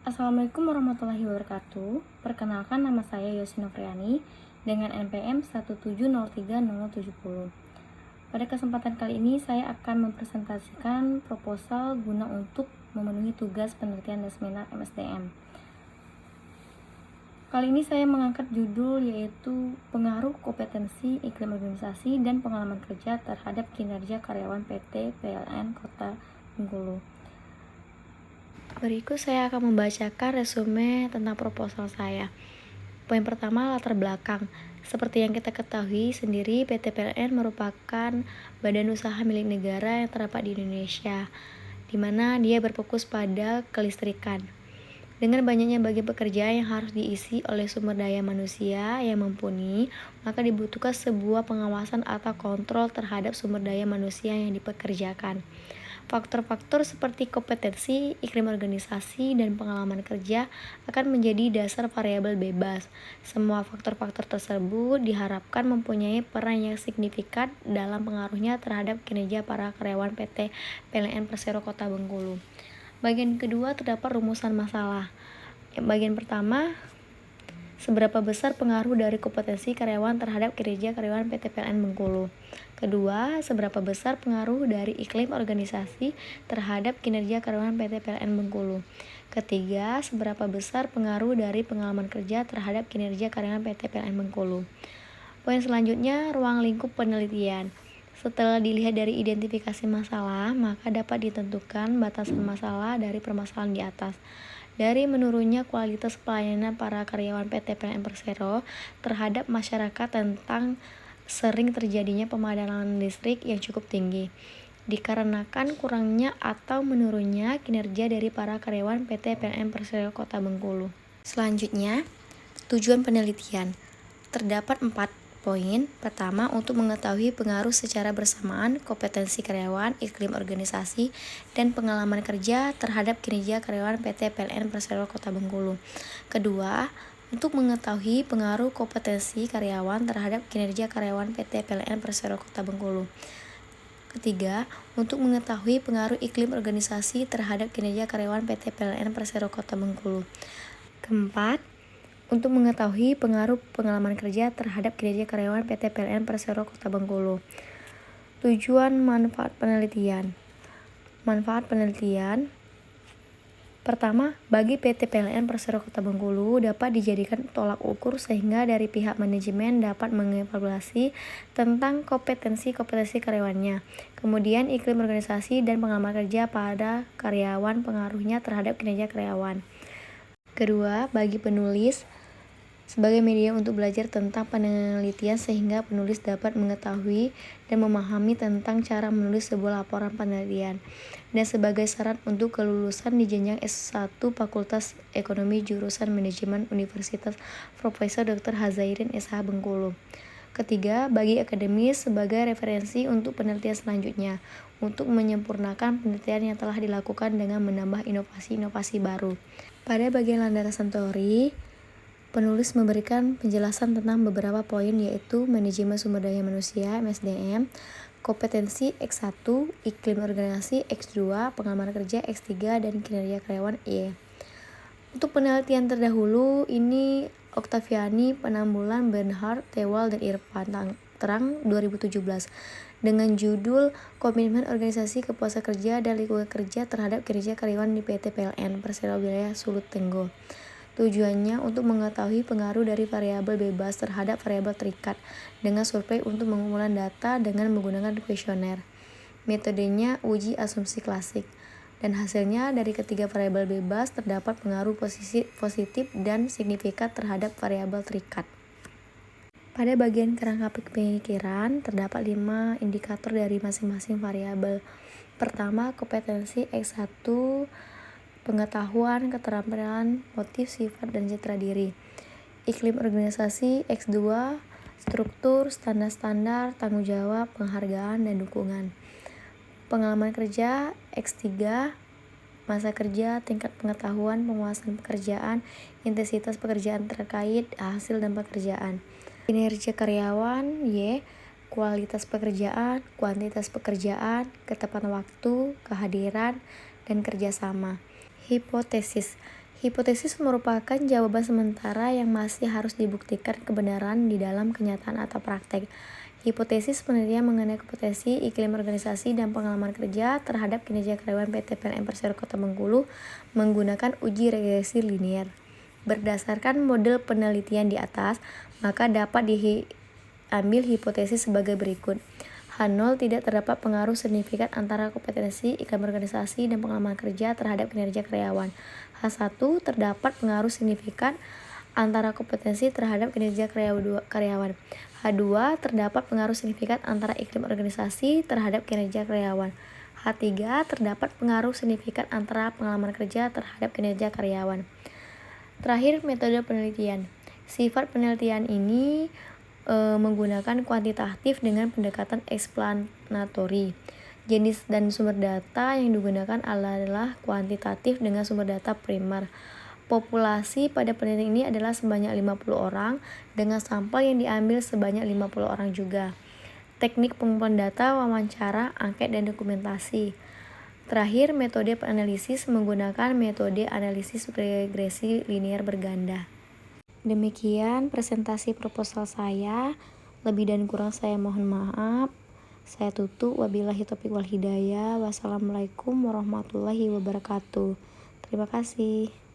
Assalamualaikum warahmatullahi wabarakatuh. Perkenalkan, nama saya Yosi Novriani dengan NPM 1703070. Pada kesempatan kali ini saya akan mempresentasikan proposal guna untuk memenuhi tugas penelitian dan seminar MSDM. Kali ini saya mengangkat judul yaitu pengaruh kompetensi iklim organisasi dan pengalaman kerja terhadap kinerja karyawan PT PLN Kota Bengkulu. Berikut saya akan membacakan resume tentang proposal saya. Poin pertama, latar belakang. Seperti yang kita ketahui sendiri, PT PLN merupakan badan usaha milik negara yang terdapat di Indonesia, di mana dia berfokus pada kelistrikan. Dengan banyaknya bagian pekerjaan yang harus diisi oleh sumber daya manusia yang mumpuni, maka dibutuhkan sebuah pengawasan atau kontrol terhadap sumber daya manusia yang dipekerjakan. Faktor-faktor seperti kompetensi, iklim organisasi, dan pengalaman kerja akan menjadi dasar variabel bebas. Semua faktor-faktor tersebut diharapkan mempunyai peran yang signifikan dalam pengaruhnya terhadap kinerja para karyawan PT PLN Persero Kota Bengkulu. Bagian kedua terdapat rumusan masalah. Bagian pertama, seberapa besar pengaruh dari kompetensi karyawan terhadap kinerja karyawan PT PLN Bengkulu. Kedua, seberapa besar pengaruh dari iklim organisasi terhadap kinerja karyawan PT PLN Bengkulu. Ketiga, seberapa besar pengaruh dari pengalaman kerja terhadap kinerja karyawan PT PLN Bengkulu. Poin selanjutnya, ruang lingkup penelitian. Setelah dilihat dari identifikasi masalah, maka dapat ditentukan batasan masalah dari permasalahan di atas. Dari menurunnya kualitas pelayanan para karyawan PT PLN Persero terhadap masyarakat tentang sering terjadinya pemadaman listrik yang cukup tinggi, dikarenakan kurangnya atau menurunnya kinerja dari para karyawan PT PLN Persero Kota Bengkulu. Selanjutnya, tujuan penelitian. Terdapat 4 poin. Pertama, untuk mengetahui pengaruh secara bersamaan kompetensi karyawan, iklim organisasi, dan pengalaman kerja terhadap kinerja karyawan PT PLN Persero Kota Bengkulu. Kedua, untuk mengetahui pengaruh kompetensi karyawan terhadap kinerja karyawan PT PLN Persero Kota Bengkulu. Ketiga, untuk mengetahui pengaruh iklim organisasi terhadap kinerja karyawan PT PLN Persero Kota Bengkulu. Keempat, untuk mengetahui pengaruh pengalaman kerja terhadap kinerja karyawan PT PLN Persero Kota Bengkulu. Tujuan manfaat penelitian. Manfaat penelitian. Pertama, bagi PT PLN Persero Kota Bengkulu dapat dijadikan tolak ukur sehingga dari pihak manajemen dapat mengevaluasi tentang kompetensi karyawannya. Kemudian iklim organisasi dan pengalaman kerja pada karyawan pengaruhnya terhadap kinerja karyawan. Kedua, bagi penulis sebagai media untuk belajar tentang penelitian sehingga penulis dapat mengetahui dan memahami tentang cara menulis sebuah laporan penelitian, dan sebagai syarat untuk kelulusan di jenjang S1 Fakultas Ekonomi jurusan Manajemen Universitas Profesor Dr. Hazairin SH Bengkulu. Ketiga, bagi akademis sebagai referensi untuk penelitian selanjutnya, untuk menyempurnakan penelitian yang telah dilakukan dengan menambah inovasi-inovasi baru. Pada bagian landasan teori, penulis memberikan penjelasan tentang beberapa poin yaitu manajemen sumber daya manusia (MSDM), kompetensi X1, iklim organisasi X2, pengalaman kerja X3, dan kinerja karyawan Y. Untuk penelitian terdahulu ini Oktaviani, Penambulan, Bernhard, Tewal, dan Irfan Terang 2017 dengan judul Komitmen Organisasi Kepuasan Kerja dan Lingkungan Kerja terhadap Kinerja Karyawan di PT PLN Persero Wilayah Sulut Tenggo. Tujuannya untuk mengetahui pengaruh dari variabel bebas terhadap variabel terikat dengan survei untuk pengumpulan data dengan menggunakan kuesioner. Metodenya uji asumsi klasik. Dan hasilnya dari ketiga variabel bebas terdapat pengaruh positif dan signifikan terhadap variabel terikat. Pada bagian kerangka pemikiran terdapat 5 indikator dari masing-masing variabel. Pertama, kompetensi X1, pengetahuan, keterampilan, motif, sifat, dan citra diri. Iklim organisasi X2, struktur, standar-standar, tanggung jawab, penghargaan, dan dukungan. Pengalaman kerja X3, masa kerja, tingkat pengetahuan, penguasaan pekerjaan, intensitas pekerjaan terkait, hasil dan pekerjaan. Kinerja karyawan Y, kualitas pekerjaan, kuantitas pekerjaan, ketepatan waktu, kehadiran, dan kerjasama. Hipotesis. Hipotesis merupakan jawaban sementara yang masih harus dibuktikan kebenaran di dalam kenyataan atau praktek. Hipotesis penelitian mengenai kompetensi, iklim organisasi, dan pengalaman kerja terhadap kinerja karyawan PT PLN Persero Kota Bengkulu menggunakan uji regresi linier. Berdasarkan model penelitian di atas, maka dapat diambil hipotesis sebagai berikut. H0 tidak terdapat pengaruh signifikan antara kompetensi, iklim organisasi, dan pengalaman kerja terhadap kinerja karyawan. H1 terdapat pengaruh signifikan antara kompetensi terhadap kinerja karyawan. H2 terdapat pengaruh signifikan antara iklim organisasi terhadap kinerja karyawan. H3 terdapat pengaruh signifikan antara pengalaman kerja terhadap kinerja karyawan. Terakhir, metode penelitian. Sifat penelitian ini menggunakan kuantitatif dengan pendekatan eksplanatori. Jenis dan sumber data yang digunakan adalah kuantitatif dengan sumber data primer. Populasi pada penelitian ini adalah sebanyak 50 orang dengan sampel yang diambil sebanyak 50 orang juga. Teknik pengumpulan data, wawancara, angket, dan dokumentasi. Terakhir, metode penanalisis menggunakan metode analisis regresi linier berganda. Demikian presentasi proposal saya. Lebih dan kurang saya mohon maaf. Saya tutup. Wabillahi taufiq wal hidayah. Wassalamualaikum warahmatullahi wabarakatuh. Terima kasih.